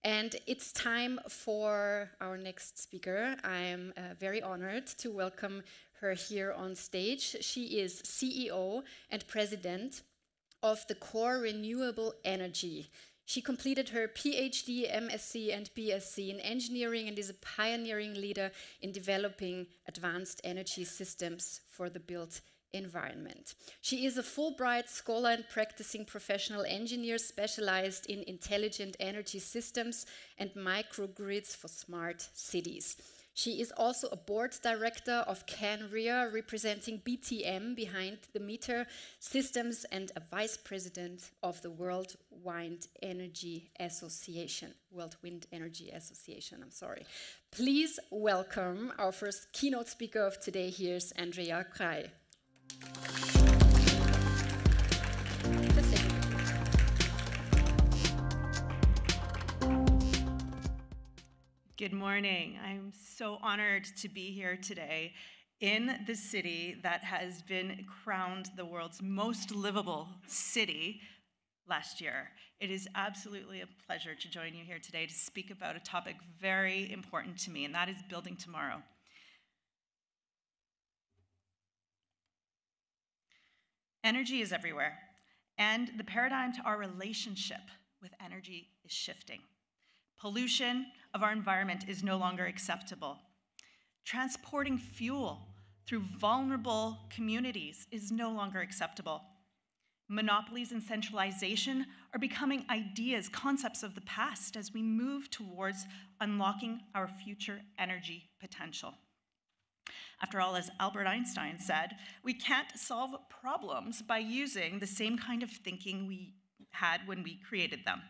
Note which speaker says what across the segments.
Speaker 1: And it's time for our next speaker. I'm very honored to welcome her here on stage. She is CEO and President of the core Renewable Energy. She completed her PhD, MSc, and BSc in engineering and is a pioneering leader in developing advanced energy systems for the built environment. She is a Fulbright scholar and practicing professional engineer specialized in intelligent energy systems and microgrids for smart cities. She is also a board director of CanREA, representing BTM, behind the meter systems, and a vice president of the World Wind Energy Association. Please welcome our first keynote speaker of today. Here's Andrea Kraj.
Speaker 2: Good morning. I'm so honored to be here today in the city that has been crowned the world's most livable city last year. It is absolutely a pleasure to join you here today to speak about a topic very important to me, and that is building tomorrow. Energy is everywhere, and the paradigm to our relationship with energy is shifting. Pollution of our environment is no longer acceptable. Transporting fuel through vulnerable communities is no longer acceptable. Monopolies and centralization are becoming ideas, concepts of the past as we move towards unlocking our future energy potential. After all, as Albert Einstein said, we can't solve problems by using the same kind of thinking we had when we created them.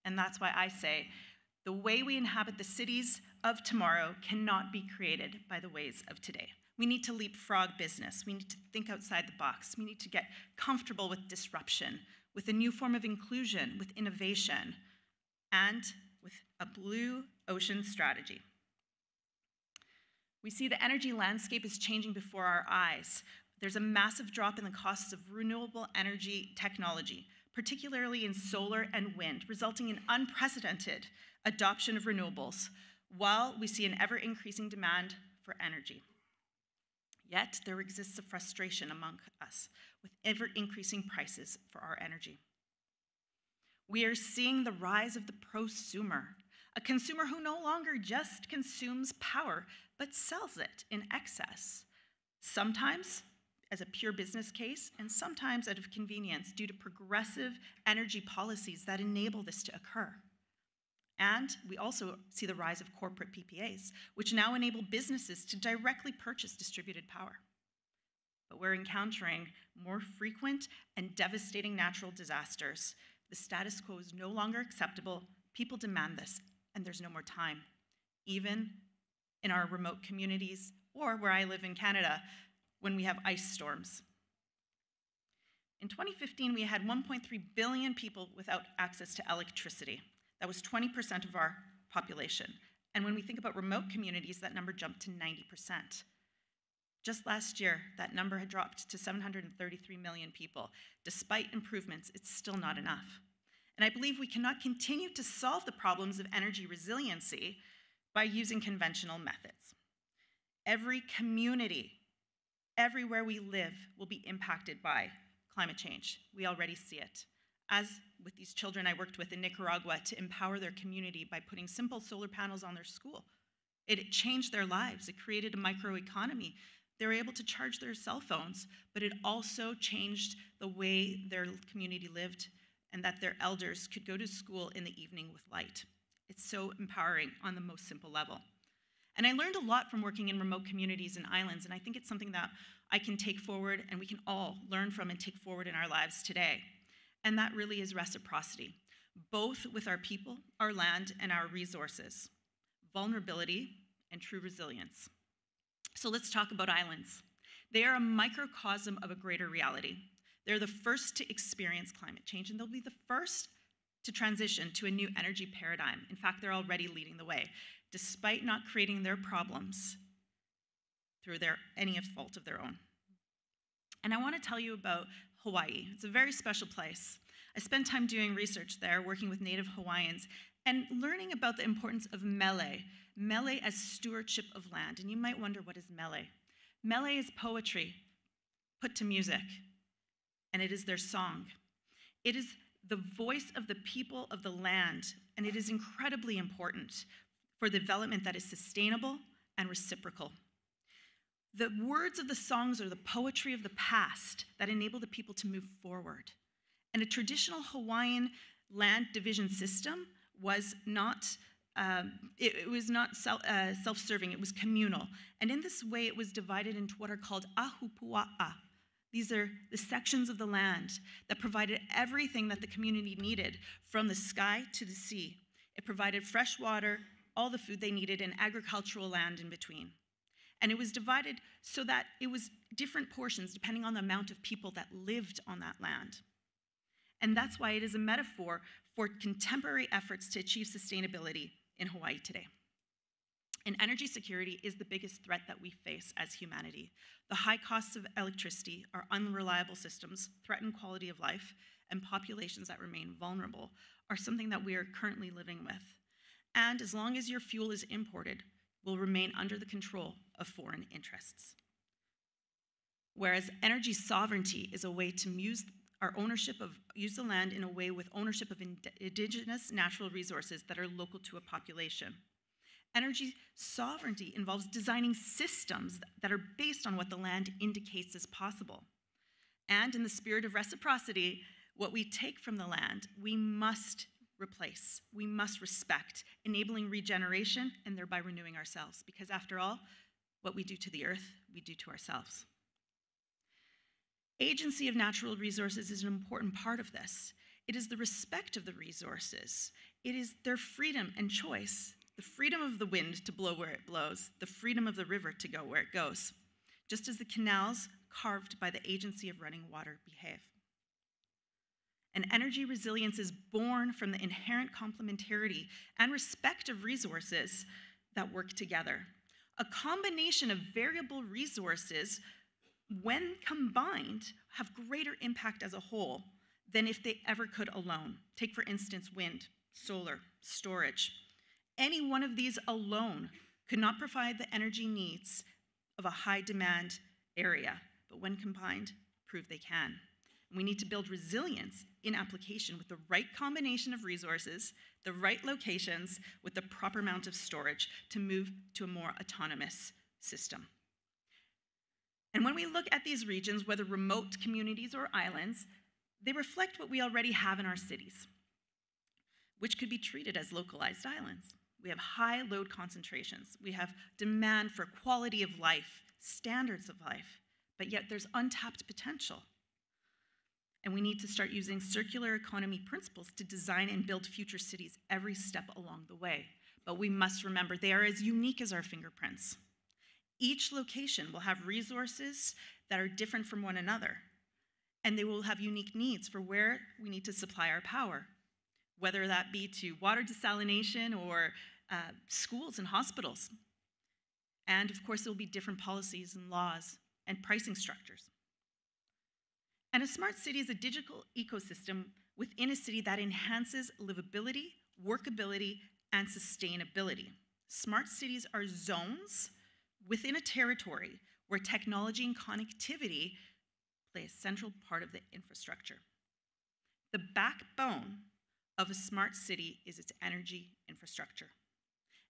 Speaker 2: And that's why I say, the way we inhabit the cities of tomorrow cannot be created by the ways of today. We need to leapfrog business. We need to think outside the box. We need to get comfortable with disruption, with a new form of inclusion, with innovation, and with a blue ocean strategy. We see the energy landscape is changing before our eyes. There's a massive drop in the costs of renewable energy technology, particularly in solar and wind, resulting in unprecedented adoption of renewables, while we see an ever-increasing demand for energy. Yet, there exists a frustration among us with ever-increasing prices for our energy. We are seeing the rise of the prosumer, a consumer who no longer just consumes power, but sells it in excess, sometimes as a pure business case, and sometimes out of convenience due to progressive energy policies that enable this to occur. And we also see the rise of corporate PPAs, which now enable businesses to directly purchase distributed power. But we're encountering more frequent and devastating natural disasters. The status quo is no longer acceptable. People demand this, and there's no more time, even in our remote communities or where I live in Canada, when we have ice storms. In 2015, we had 1.3 billion people without access to electricity. That was 20% of our population. And when we think about remote communities, that number jumped to 90%. Just last year, that number had dropped to 733 million people. Despite improvements, it's still not enough. And I believe we cannot continue to solve the problems of energy resiliency by using conventional methods. Every community, everywhere we live, will be impacted by climate change. We already see it. As with these children I worked with in Nicaragua to empower their community by putting simple solar panels on their school. It changed their lives. It created a microeconomy. They were able to charge their cell phones, but it also changed the way their community lived and that their elders could go to school in the evening with light. It's so empowering on the most simple level. And I learned a lot from working in remote communities and islands, and I think it's something that I can take forward and we can all learn from and take forward in our lives today. And that really is reciprocity, both with our people, our land, and our resources, vulnerability, and true resilience. So let's talk about islands. They are a microcosm of a greater reality. They're the first to experience climate change, and they'll be the first to transition to a new energy paradigm. In fact, they're already leading the way, despite not creating their problems through any fault of their own. And I want to tell you about Hawaii. It's a very special place. I spent time doing research there, working with Native Hawaiians, and learning about the importance of mele as stewardship of land. And you might wonder, what is mele? Mele is poetry put to music, and it is their song. It is the voice of the people of the land, and it is incredibly important for the development that is sustainable and reciprocal. The words of the songs are the poetry of the past that enable the people to move forward. And a traditional Hawaiian land division system was not self-serving, it was communal. And in this way, it was divided into what are called ahupua'a. These are the sections of the land that provided everything that the community needed, from the sky to the sea. It provided fresh water, all the food they needed, and agricultural land in between. And it was divided so that it was different portions depending on the amount of people that lived on that land. And that's why it is a metaphor for contemporary efforts to achieve sustainability in Hawaii today. And energy security is the biggest threat that we face as humanity. The high costs of electricity, our unreliable systems, threaten quality of life, and populations that remain vulnerable are something that we are currently living with. And as long as your fuel is imported, will remain under the control of foreign interests. Whereas energy sovereignty is a way to use the land in a way with ownership of indigenous natural resources that are local to a population. Energy sovereignty involves designing systems that are based on what the land indicates is possible. And in the spirit of reciprocity, what we take from the land, we must replace, we must respect, enabling regeneration and thereby renewing ourselves. Because after all, what we do to the earth, we do to ourselves. Agency of natural resources is an important part of this. It is the respect of the resources. It is their freedom and choice. The freedom of the wind to blow where it blows, the freedom of the river to go where it goes, just as the canals carved by the agency of running water behave. And energy resilience is born from the inherent complementarity and respect of resources that work together. A combination of variable resources, when combined, have greater impact as a whole than if they ever could alone. Take, for instance, wind, solar, storage. Any one of these alone could not provide the energy needs of a high demand area, but when combined, prove they can. We need to build resilience in application with the right combination of resources, the right locations, with the proper amount of storage to move to a more autonomous system. And when we look at these regions, whether remote communities or islands, they reflect what we already have in our cities, which could be treated as localized islands. We have high load concentrations. We have demand for quality of life, standards of life, but yet there's untapped potential. And we need to start using circular economy principles to design and build future cities every step along the way. But we must remember they are as unique as our fingerprints. Each location will have resources that are different from one another, and they will have unique needs for where we need to supply our power, whether that be to water desalination or schools and hospitals. And of course, there will be different policies and laws and pricing structures. And a smart city is a digital ecosystem within a city that enhances livability, workability, and sustainability. Smart cities are zones within a territory where technology and connectivity play a central part of the infrastructure. The backbone of a smart city is its energy infrastructure.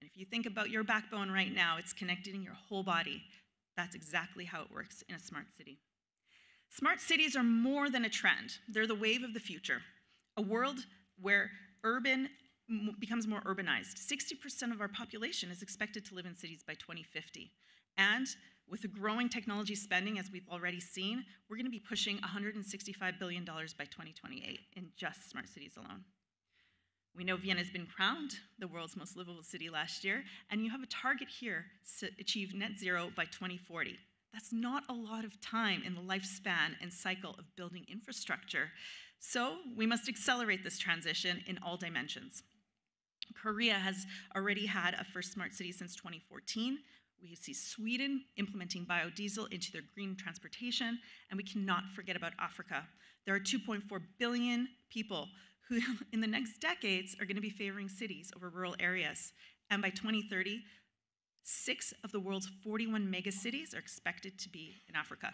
Speaker 2: And if you think about your backbone right now, it's connected in your whole body. That's exactly how it works in a smart city. Smart cities are more than a trend. They're the wave of the future, a world where urban becomes more urbanized. 60% of our population is expected to live in cities by 2050. And with the growing technology spending, as we've already seen, we're going to be pushing $165 billion by 2028 in just smart cities alone. We know Vienna has been crowned the world's most livable city last year, and you have a target here to achieve net zero by 2040. That's not a lot of time in the lifespan and cycle of building infrastructure. So we must accelerate this transition in all dimensions. Korea has already had a first smart city since 2014. We see Sweden implementing biodiesel into their green transportation, and we cannot forget about Africa. There are 2.4 billion people who in the next decades are going to be favoring cities over rural areas. And by 2030, 6 of the world's 41 megacities are expected to be in Africa.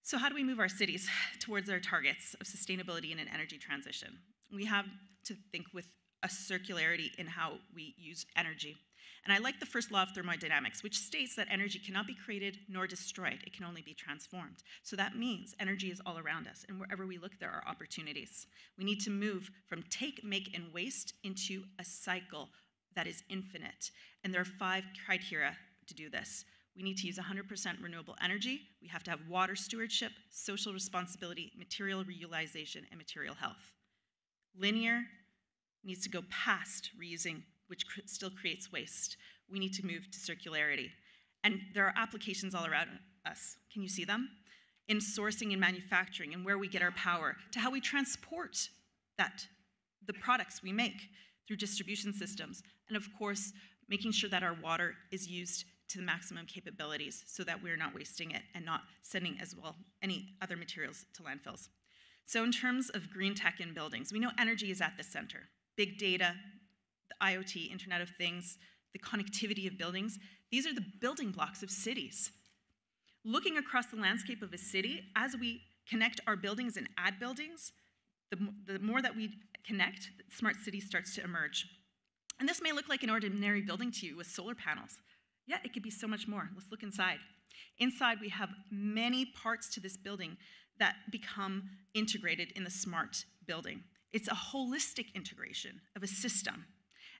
Speaker 2: So how do we move our cities towards our targets of sustainability and an energy transition? We have to think with a circularity in how we use energy. And I like the first law of thermodynamics, which states that energy cannot be created nor destroyed. It can only be transformed. So that means energy is all around us, and wherever we look, there are opportunities. We need to move from take, make, and waste into a cycle that is infinite. And there are 5 criteria to do this. We need to use 100% renewable energy. We have to have water stewardship, social responsibility, material reutilization, and material health. Linear needs to go past reusing, which still creates waste. We need to move to circularity. And there are applications all around us. Can you see them? In sourcing and manufacturing and where we get our power, to how we transport the products we make through distribution systems. And of course, making sure that our water is used to the maximum capabilities so that we're not wasting it and not sending as well any other materials to landfills. So in terms of green tech in buildings, we know energy is at the center. Big data, the IoT, Internet of Things, the connectivity of buildings, these are the building blocks of cities. Looking across the landscape of a city, as we connect our buildings and add buildings, the more that we connect, the smart city starts to emerge. And this may look like an ordinary building to you with solar panels. Yeah, it could be so much more. Let's look inside. Inside, we have many parts to this building that become integrated in the smart building. It's a holistic integration of a system.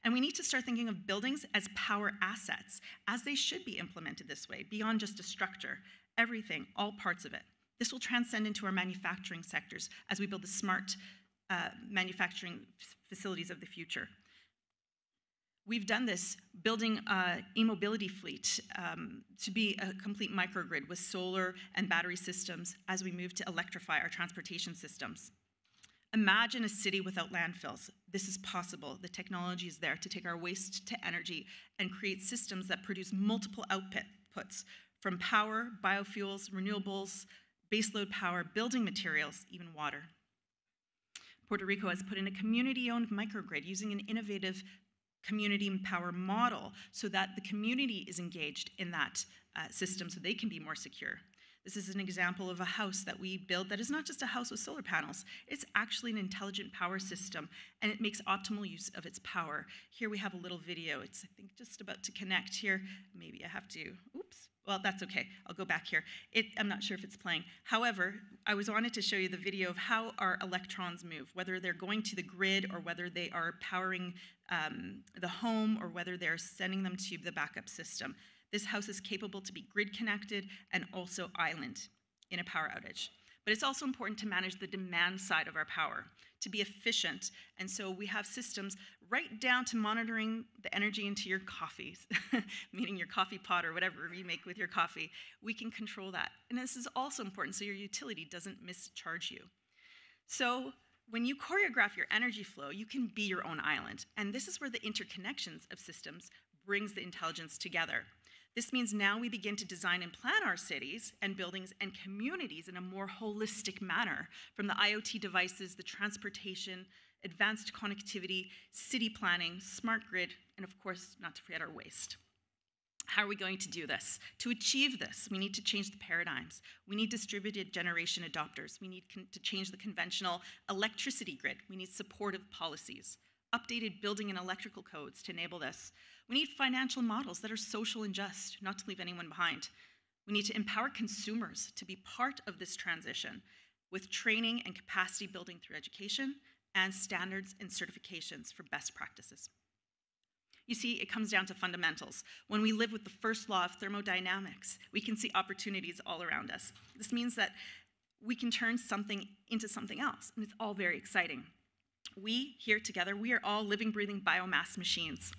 Speaker 2: And we need to start thinking of buildings as power assets, as they should be implemented this way, beyond just a structure. Everything, all parts of it. This will transcend into our manufacturing sectors as we build the smart manufacturing facilities of the future. We've done this building e-mobility fleet to be a complete microgrid with solar and battery systems as we move to electrify our transportation systems. Imagine a city without landfills. This is possible. The technology is there to take our waste to energy and create systems that produce multiple outputs from power, biofuels, renewables, baseload power, building materials, even water. Puerto Rico has put in a community-owned microgrid using an innovative community power model so that the community is engaged in that system so they can be more secure. This is an example of a house that we build that is not just a house with solar panels, it's actually an intelligent power system, and it makes optimal use of its power. Here we have a little video. It's, I think, just about to connect here. Maybe I have to, oops. Well, that's okay. I'll go back here. I'm not sure if it's playing. However, I wanted to show you the video of how our electrons move, whether they're going to the grid or whether they are powering the home or whether they're sending them to the backup system. This house is capable to be grid connected and also island in a power outage. But it's also important to manage the demand side of our power, to be efficient. And so we have systems right down to monitoring the energy into your coffees, meaning your coffee pot or whatever you make with your coffee. We can control that. And this is also important so your utility doesn't mischarge you. So when you choreograph your energy flow, you can be your own island. And this is where the interconnections of systems brings the intelligence together. This means now we begin to design and plan our cities and buildings and communities in a more holistic manner, from the IoT devices, the transportation, advanced connectivity, city planning, smart grid, and of course, not to forget our waste. How are we going to do this? To achieve this, we need to change the paradigms. We need distributed generation adopters. We need to change the conventional electricity grid. We need supportive policies, updated building and electrical codes to enable this. We need financial models that are social and just, not to leave anyone behind. We need to empower consumers to be part of this transition with training and capacity building through education and standards and certifications for best practices. You see, it comes down to fundamentals. When we live with the first law of thermodynamics, we can see opportunities all around us. This means that we can turn something into something else, and it's all very exciting. We, here together, we are all living, breathing biomass machines.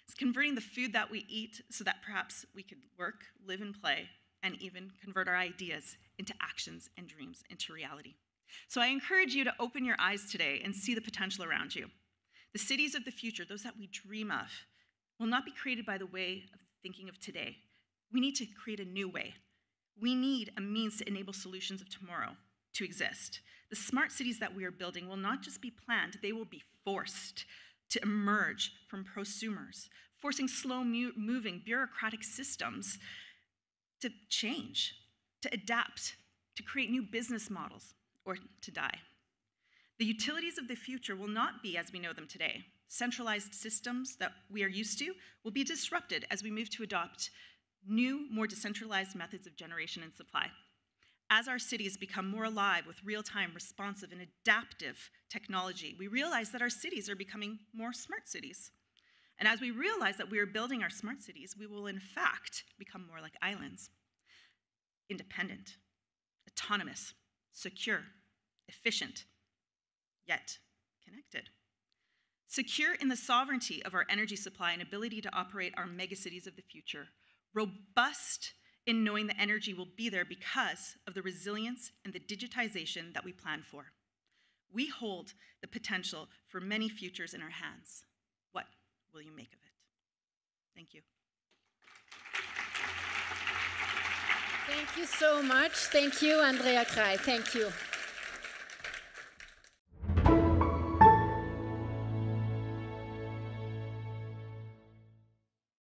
Speaker 2: It's converting the food that we eat so that perhaps we could work, live, and play, and even convert our ideas into actions and dreams into reality. So I encourage you to open your eyes today and see the potential around you. The cities of the future, those that we dream of, will not be created by the way of thinking of today. We need to create a new way. We need a means to enable solutions of tomorrow to exist. The smart cities that we are building will not just be planned, they will be forced to emerge from prosumers, forcing slow-moving bureaucratic systems to change, to adapt, to create new business models, or to die. The utilities of the future will not be as we know them today. Centralized systems that we are used to will be disrupted as we move to adopt new, more decentralized methods of generation and supply. As our cities become more alive with real-time, responsive, and adaptive technology, we realize that our cities are becoming more smart cities. And as we realize that we are building our smart cities, we will in fact become more like islands. Independent, autonomous, secure, efficient, yet connected. Secure in the sovereignty of our energy supply and ability to operate our megacities of the future. Robust in knowing the energy will be there because of the resilience and the digitization that we plan for. We hold the potential for many futures in our hands. What will you make of it? Thank you.
Speaker 1: Thank you so much. Thank you, Andrea Kraj. Thank you.